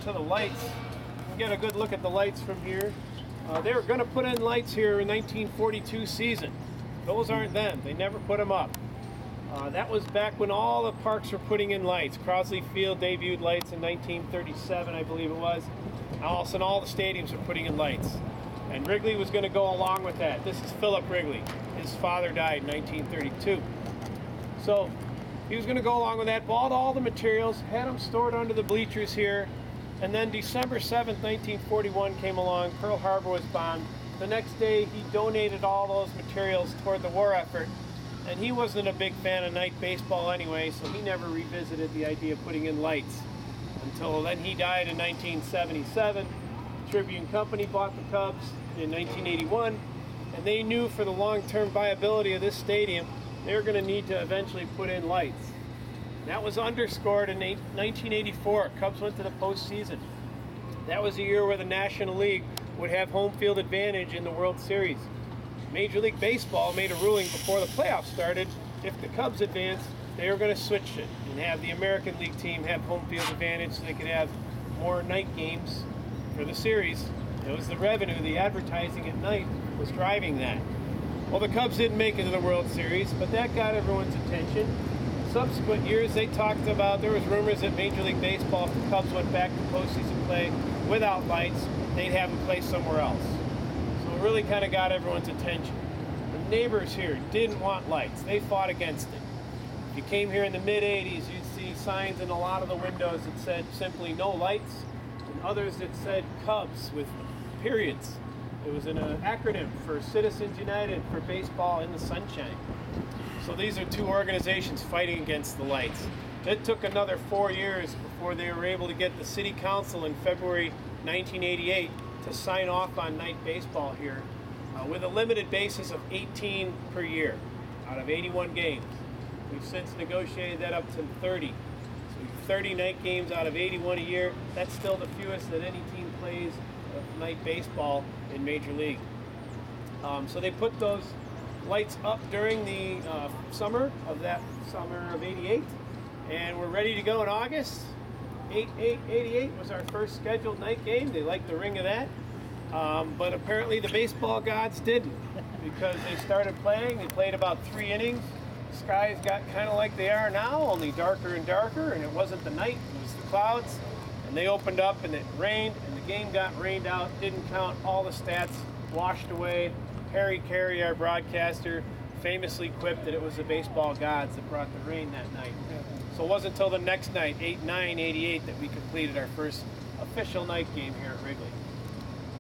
to the lights. Get a good look at the lights from here. They were going to put in lights here in 1942 season. Those aren't them. They never put them up. That was back when all the parks were putting in lights. Crosley Field debuted lights in 1937, I believe it was. All of a sudden, all the stadiums are putting in lights. And Wrigley was going to go along with that. This is Philip Wrigley. His father died in 1932. So he was going to go along with that, bought all the materials, had them stored under the bleachers here. And then December 7th, 1941 came along. Pearl Harbor was bombed. The next day, he donated all those materials toward the war effort. And he wasn't a big fan of night baseball anyway, so he never revisited the idea of putting in lights. Until then, he died in 1977. Tribune Company bought the Cubs in 1981, and they knew for the long-term viability of this stadium, they were going to need to eventually put in lights. That was underscored in 1984. Cubs went to the postseason. That was a year where the National League would have home field advantage in the World Series. Major League Baseball made a ruling before the playoffs started. If the Cubs advanced, they were going to switch it and have the American League team have home field advantage so they could have more night games for the series. It was the revenue, the advertising at night was driving that. Well, the Cubs didn't make it to the World Series, but that got everyone's attention. Subsequent years, they talked about, there was rumors that Major League Baseball, if the Cubs went back to postseason play without lights, they'd have them play somewhere else. So it really kind of got everyone's attention. The neighbors here didn't want lights. They fought against it. If you came here in the mid-'80s, you'd see signs in a lot of the windows that said simply no lights, and others that said Cubs with periods. It was an acronym for Citizens United for Baseball in the Sunshine. So these are two organizations fighting against the lights. It took another 4 years before they were able to get the city council in February 1988 to sign off on night baseball here with a limited basis of 18 per year out of 81 games. We've since negotiated that up to 30. So 30 night games out of 81 a year. That's still the fewest that any team plays of night baseball in Major League. So they put those lights up during the summer of '88, and we're ready to go in August. 8/8/88 was our first scheduled night game. They liked the ring of that, but apparently the baseball gods didn't, because they started playing. They played about 3 innings. Skies got kind of like they are now, only darker and darker, and it wasn't the night, it was the clouds. And they opened up and it rained, and the game got rained out, didn't count, all the stats washed away. Harry Carey, our broadcaster, famously quipped that it was the baseball gods that brought the rain that night. So it wasn't until the next night, 8/9/88, that we completed our first official night game here at Wrigley.